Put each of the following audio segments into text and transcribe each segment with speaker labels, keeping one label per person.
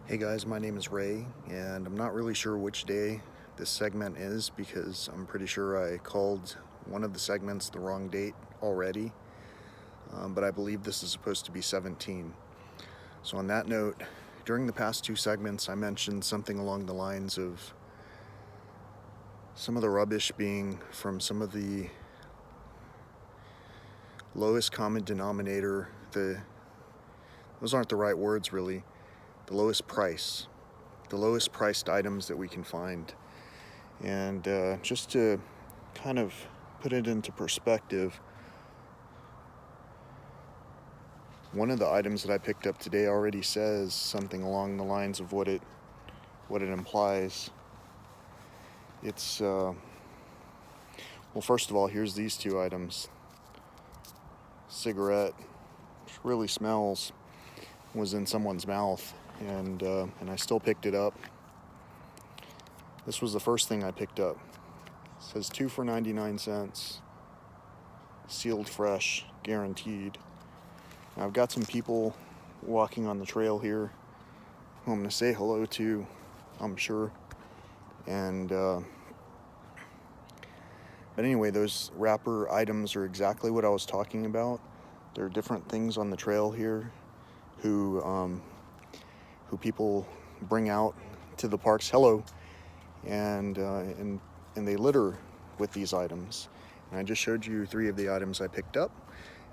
Speaker 1: Hey guys, my name is Ray, and I'm not really sure which day this segment is because I'm pretty sure I called one of the segments the wrong date already, but I believe this is supposed to be 17. So on that note, during the past two segments I mentioned something along the lines of some of the rubbish being from some of the lowest common denominator, those aren't the right words really, the lowest priced items that we can find. And just to kind of put it into perspective, one of the items that I picked up today already says something along the lines of what it implies. It's well, first of all, here's these two items. Cigarette, which really smells, was in someone's mouth, and I still picked it up. This was the first thing I picked up. It says 2 for 99 cents, sealed fresh, guaranteed. Now, I've got some people walking on the trail here who I'm going to say hello to, I'm sure. And but anyway, those wrapper items are exactly what I was talking about. There are different things on the trail here who people bring out to the parks. Hello. And they litter with these items. And I just showed you 3 of the items I picked up,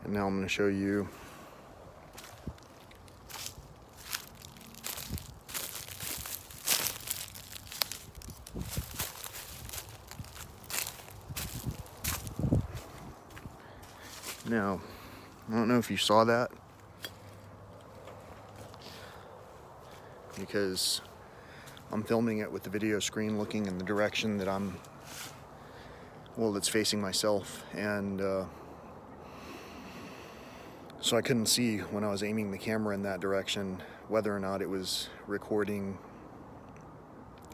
Speaker 1: and now I'm going to show you now. I don't know if you saw that, because I'm filming it with the video screen looking in the direction that that's facing myself, and so I couldn't see when I was aiming the camera in that direction whether or not it was recording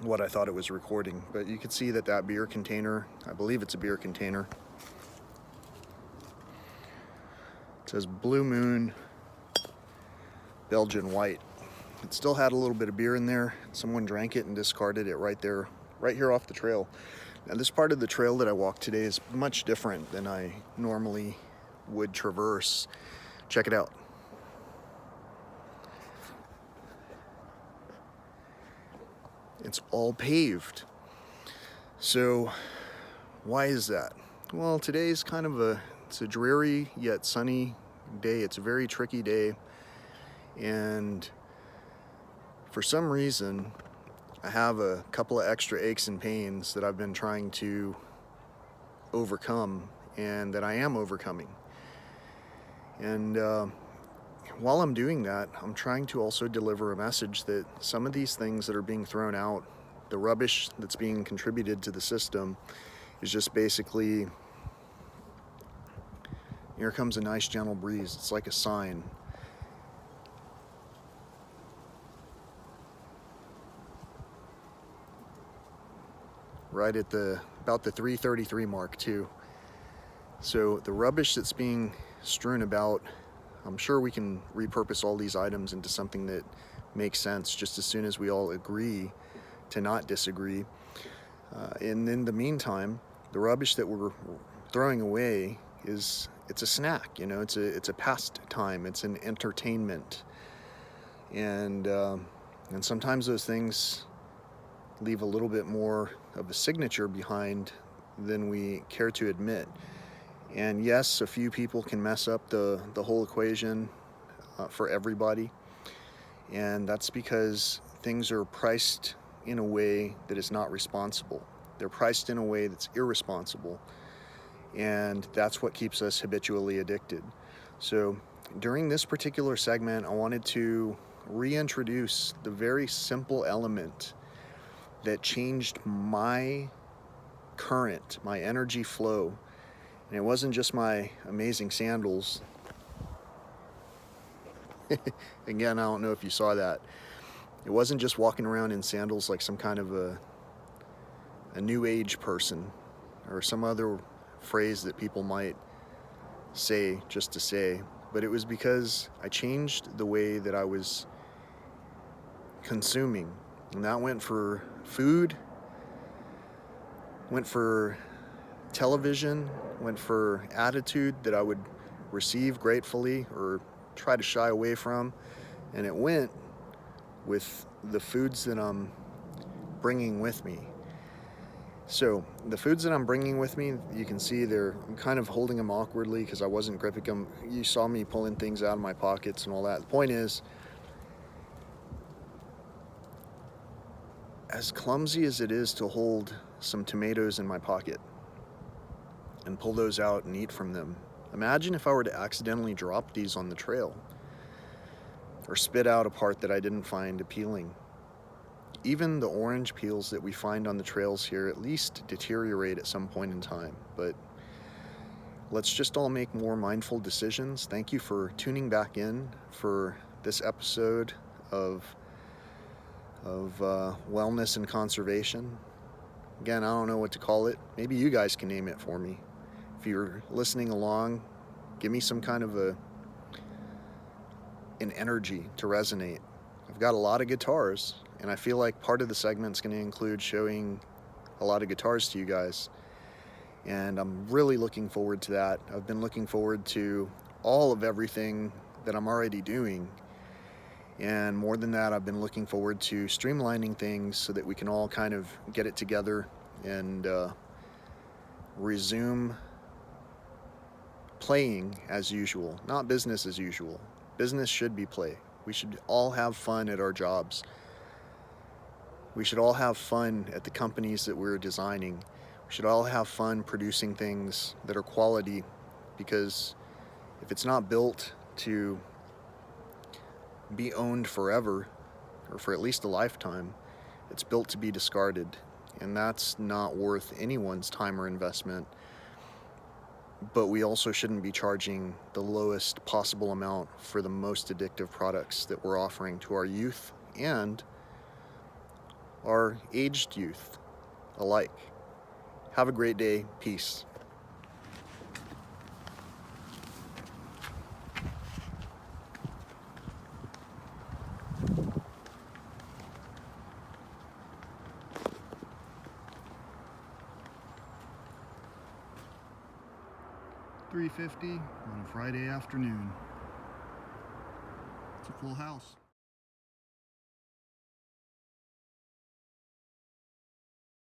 Speaker 1: what I thought it was recording. But you could see that beer container, I believe it's a beer container, it says Blue Moon Belgian White. It still had a little bit of beer in there. Someone drank it and discarded it right here off the trail. Now, this part of the trail that I walked today is much different than I normally would traverse. Check it out. It's all paved. So why is that? Well, today's kind of it's a dreary yet sunny day. It's a very tricky day, and for some reason I have a couple of extra aches and pains that I've been trying to overcome, and that I am overcoming. And while I'm doing that, I'm trying to also deliver a message that some of these things that are being thrown out, the rubbish that's being contributed to the system, is just basically, here comes a nice gentle breeze. It's like a sign. Right at about the 3:33 mark too. So the rubbish that's being strewn about, I'm sure we can repurpose all these items into something that makes sense just as soon as we all agree to not disagree. And in the meantime, the rubbish that we're throwing away it's a snack, it's a pastime, it's an entertainment. And sometimes those things leave a little bit more of a signature behind than we care to admit. And yes, a few people can mess up the whole equation for everybody, and that's because things are priced in a way that is not responsible. They're priced in a way that's irresponsible, and that's what keeps us habitually addicted. So during this particular segment, I wanted to reintroduce the very simple element that changed my current, my energy flow. And it wasn't just my amazing sandals. Again, I don't know if you saw that. It wasn't just walking around in sandals like some kind of a new age person, or some other phrase that people might say just to say, but it was because I changed the way that I was consuming. And that went for food, went for television, went for attitude that I would receive gratefully or try to shy away from, and it went with the foods that I'm bringing with me. So the foods that I'm bringing with me, you can see I'm kind of holding them awkwardly because I wasn't gripping them. You saw me pulling things out of my pockets and all that. The point is, as clumsy as it is to hold some tomatoes in my pocket and pull those out and eat from them, imagine if I were to accidentally drop these on the trail or spit out a part that I didn't find appealing. Even the orange peels that we find on the trails here at least deteriorate at some point in time, but let's just all make more mindful decisions. Thank you for tuning back in for this episode of wellness and conservation. Again, I don't know what to call it. Maybe you guys can name it for me. If you're listening along, give me some kind of an energy to resonate. I've got a lot of guitars, and I feel like part of the segment's going to include showing a lot of guitars to you guys, and I'm really looking forward to that. I've been looking forward to all of everything that I'm already doing, and more than that, I've been looking forward to streamlining things so that we can all kind of get it together and resume playing as usual, not business as usual. Business should be play. We should all have fun at our jobs. We should all have fun at the companies that we're designing. We should all have fun producing things that are quality, because if it's not built to be owned forever, or for at least a lifetime, it's built to be discarded, and that's not worth anyone's time or investment. But we also shouldn't be charging the lowest possible amount for the most addictive products that we're offering to our youth and our aged youth alike. Have a great day. Peace. $3.50 on a Friday afternoon. It's a full house.